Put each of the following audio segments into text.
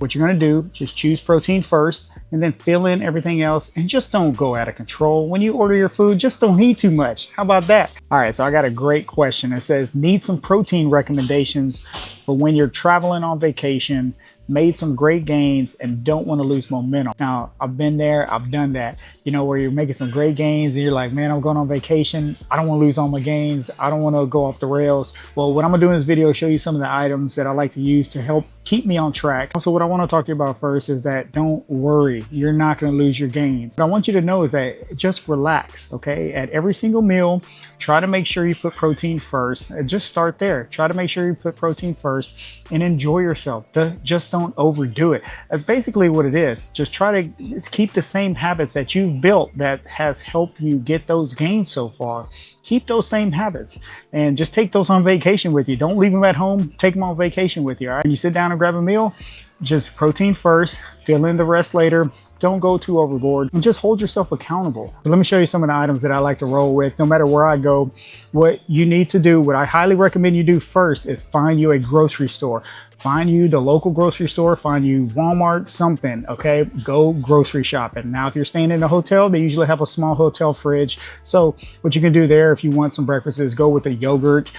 What you're gonna do, just choose protein first and then fill in everything else, and just don't go out of control. When you order your food, just don't eat too much. How about that? All right, so I got a great question. It says, need some protein recommendations for when you're traveling on vacation, made some great gains and don't want to lose momentum. Now, I've been there, I've done that, you know, where you're making some great gains and you're like, man, I'm going on vacation. I don't want to lose all my gains. I don't want to go off the rails. Well, what I'm gonna do in this video is show you some of the items that I like to use to help keep me on track. Also, what I want to talk to you about first is that don't worry, you're not going to lose your gains. What I want you to know is that just relax, okay? At every single meal, try to make sure you put protein first. Just start there. Try to make sure you put protein first and enjoy yourself. Just don't overdo it. That's basically what it is. Just try to keep the same habits that you've built that has helped you get those gains so far. Keep those same habits and just take those on vacation with you. Don't leave them at home. Take them on vacation with you. All right? When you sit down and grab a meal, just protein first, fill in the rest later. Don't go too overboard and just hold yourself accountable. So let me show you some of the items that I like to roll with no matter where I go. What you need to do, what I highly recommend you do first is find you a grocery store. Find you the local grocery store, find you Walmart, something, okay? Go grocery shopping. Now, if you're staying in a hotel, they usually have a small hotel fridge. So what you can do there if you want some breakfast is go with a yogurt,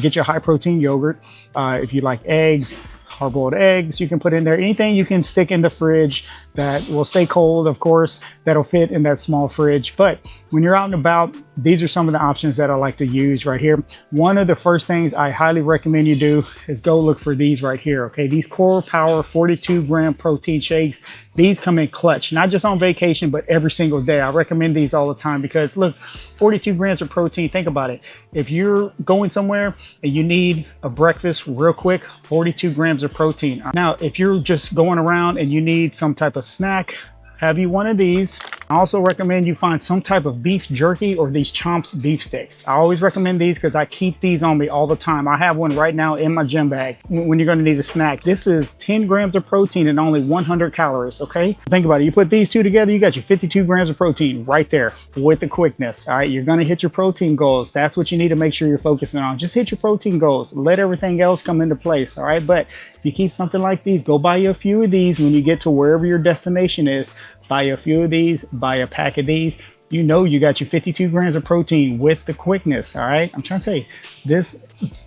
get your high protein yogurt. If you like eggs, hard-boiled eggs, you can put in there. Anything you can stick in the fridge that will stay cold, of course, that'll fit in that small fridge. But when you're out and about, these are some of the options that I like to use right here. One of the first things I highly recommend you do is go look for these right here, okay? These Core Power 42-gram protein shakes. These come in clutch, not just on vacation, but every single day. I recommend these all the time because look, 42 grams of protein, think about it. If you're going somewhere and you need a breakfast real quick, 42 grams of protein. Now, if you're just going around and you need some type of snack, have you one of these. I also recommend you find some type of beef jerky or these Chomps beef sticks. I always recommend these because I keep these on me all the time. I have one right now in my gym bag when you're going to need a snack. This is 10 grams of protein and only 100 calories, okay? Think about it. You put these two together, you got your 52 grams of protein right there with the quickness, all right? You're going to hit your protein goals. That's what you need to make sure you're focusing on. Just hit your protein goals. Let everything else come into place, all right? But if you keep something like these, go buy you a few of these when you get to wherever your destination is. Buy a few of these, buy a pack of these. You know you got your 52 grams of protein with the quickness, all right? I'm trying to tell you, this,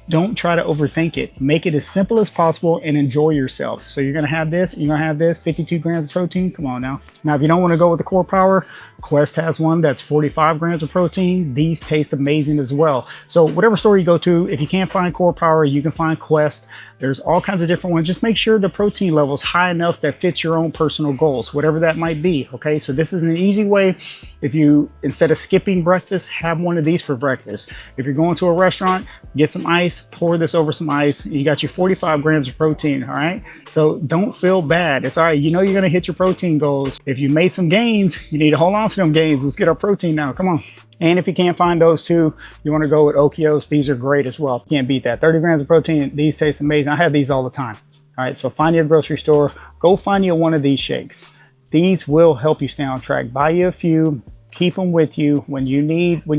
don't try to overthink it. Make it as simple as possible and enjoy yourself. So you're gonna have this, you're gonna have this, 52 grams of protein, come on now. Now, if you don't wanna go with the Core Power, Quest has one that's 45 grams of protein. These taste amazing as well. So whatever store you go to, if you can't find Core Power, you can find Quest. There's all kinds of different ones. Just make sure the protein level is high enough that fits your own personal goals, whatever that might be, okay? So this is an easy way. If you, instead of skipping breakfast, have one of these for breakfast. If you're going to a restaurant, get some ice, pour this over some ice, and you got your 45 grams of protein, all right? So don't feel bad. It's all right. You know you're gonna hit your protein goals. If you made some gains, you need to hold on to them gains. Let's get our protein now, come on. And if you can't find those two, you wanna go with Okios. These are great as well. You can't beat that. 30 grams of protein, these taste amazing. I have these all the time. All right, so find you a grocery store, go find you one of these shakes. These will help you stay on track. Buy you a few, keep them with you when you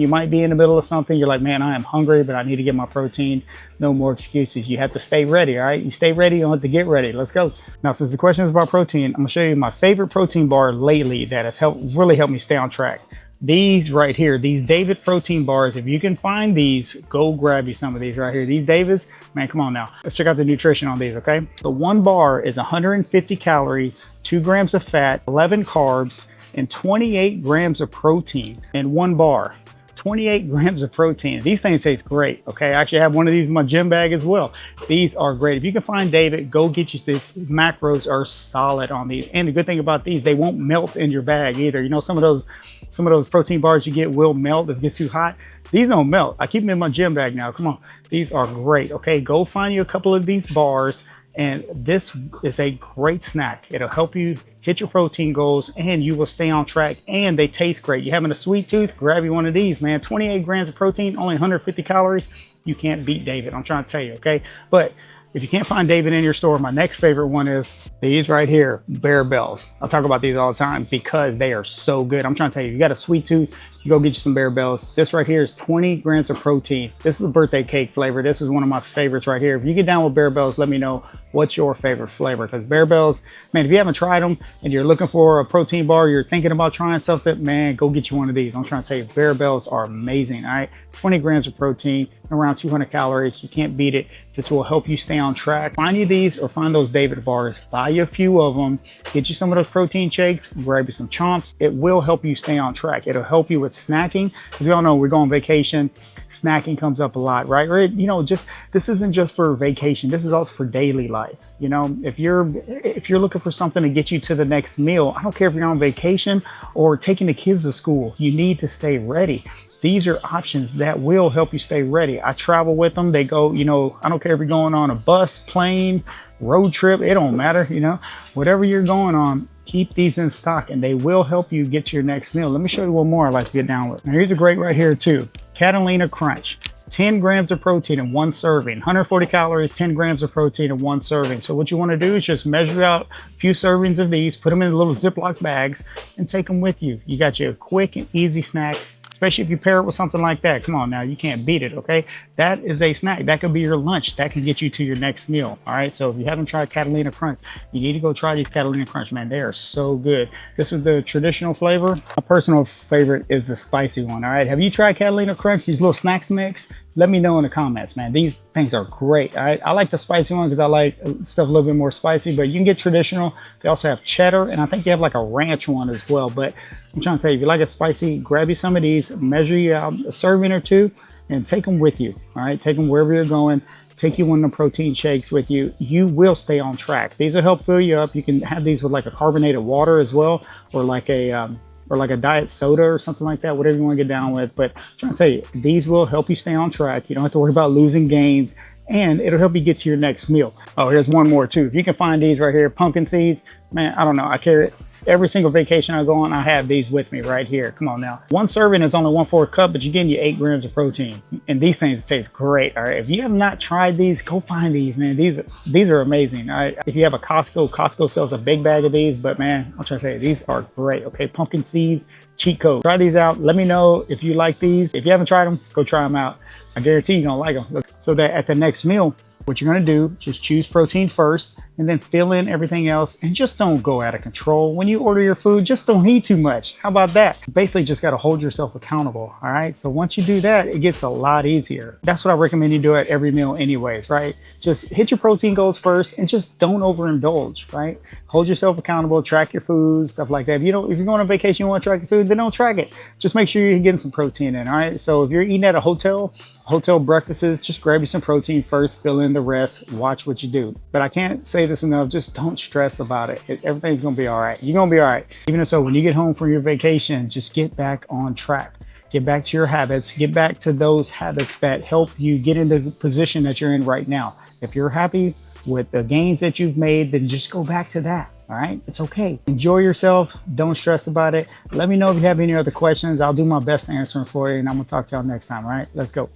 might be in the middle of something. You're like, man, I am hungry, but I need to get my protein. No more excuses. You have to stay ready, all right? You stay ready, you don't have to get ready. Let's go. Now, since the question is about protein, I'm gonna show you my favorite protein bar lately that has really helped me stay on track. These right here, these David protein bars, if you can find these, go grab you some of these right here. These Davids, man, come on now. Let's check out the nutrition on these, okay? So one bar is 150 calories, 2 grams of fat, 11 carbs, and 28 grams of protein in one bar. 28 grams of protein. These things taste great, okay? I actually have one of these in my gym bag as well. These are great. If you can find David, go get you this. Macros are solid on these. And the good thing about these, they won't melt in your bag either. You know, some of those protein bars you get will melt if it gets too hot. These don't melt. I keep them in my gym bag now. Come on. These are great, okay? Go find you a couple of these bars. And this is a great snack. It'll help you hit your protein goals and you will stay on track, and they taste great. You're having a sweet tooth, grab you one of these, man. 28 grams of protein, only 150 calories. You can't beat David, I'm trying to tell you, okay? But if you can't find David in your store, my next favorite one is these right here, Bearbells. I'll talk about these all the time because they are so good. I'm trying to tell you, if you got a sweet tooth, you go get you some Bearbells. This right here is 20 grams of protein. This is a birthday cake flavor. This is one of my favorites right here. If you get down with Bearbells, let me know what's your favorite flavor, because Bearbells, man, if you haven't tried them and you're looking for a protein bar, you're thinking about trying something, man, go get you one of these. I'm trying to tell you, Bearbells are amazing. All right, 20 grams of protein, around 200 calories. You can't beat it. This will help you stay on track. Find you these or find those David bars. Buy you a few of them. Get you some of those protein shakes. Grab you some chomps. It will help you stay on track. It'll help you with snacking. As we all know, we're going on vacation. Snacking comes up a lot, right? You know, just this isn't just for vacation. This is also for daily life. You know, if you're looking for something to get you to the next meal, I don't care if you're on vacation or taking the kids to school, you need to stay ready. These are options that will help you stay ready. I travel with them. They go, you know, I don't care if you're going on a bus, plane, road trip, it don't matter, you know, whatever you're going on, keep these in stock and they will help you get to your next meal. Let me show you one more I like to get down with. Now here's a great right here too. Catalina Crunch. 10 grams of protein in one serving, 140 calories, 10 grams of protein in one serving. So what you want to do is just measure out a few servings of these, put them in little Ziploc bags and take them with you. You got your quick and easy snack, especially if you pair it with something like that. Come on now, you can't beat it, okay? That is a snack. That could be your lunch. That can get you to your next meal, all right? So if you haven't tried Catalina Crunch, you need to go try these Catalina Crunch, man. They are so good. This is the traditional flavor. My personal favorite is the spicy one, all right? Have you tried Catalina Crunch, these little snacks mix? Let me know in the comments, man. These things are great, all right? I like the spicy one because I like stuff a little bit more spicy, but you can get traditional. They also have cheddar, and I think they have like a ranch one as well. But I'm trying to tell you, if you like it spicy, grab you some of these, measure you out a serving or two, and take them with you, all right? Take them wherever you're going. Take you one of the protein shakes with you. You will stay on track. These will help fill you up. You can have these with like a carbonated water as well, or like a diet soda or something like that, whatever you want to get down with. But I'm trying to tell you, these will help you stay on track. You don't have to worry about losing gains, and it'll help you get to your next meal. Oh, here's one more too. If you can find these right here, pumpkin seeds, man, I don't know. I carry it. Every single vacation I go on, I have these with me right here. Come on now. One serving is only 1/4 cup, but you're getting your 8 grams of protein. And these things taste great, all right? If you have not tried these, go find these, man. These are amazing, all right? If you have a Costco sells a big bag of these, but man, I'm trying to say, these are great, okay? Pumpkin seeds, cheat code. Try these out. Let me know if you like these. If you haven't tried them, go try them out. I guarantee you're gonna like them. So that at the next meal, what you're gonna do, just choose protein first and then fill in everything else, and just don't go out of control. When you order your food, just don't eat too much. How about that? Basically just gotta hold yourself accountable, all right? So once you do that, it gets a lot easier. That's what I recommend you do at every meal anyways, right? Just hit your protein goals first and just don't overindulge, right? Hold yourself accountable, track your food, stuff like that. If you're going on vacation, you wanna track your food, then don't track it. Just make sure you're getting some protein in, all right? So if you're eating at a hotel breakfasts, just grab you some protein first, fill in the rest, watch what you do. But I can't say this enough, just don't stress about it. Everything's gonna be all right. You're gonna be all right. Even so, when you get home from your vacation, just get back on track. Get back to your habits, get back to those habits that help you get in the position that you're in right now. If you're happy with the gains that you've made, then just go back to that. All right, it's okay. Enjoy yourself. Don't stress about it. Let me know if you have any other questions. I'll do my best to answer them for you, and I'm gonna talk to y'all next time. All right, let's go.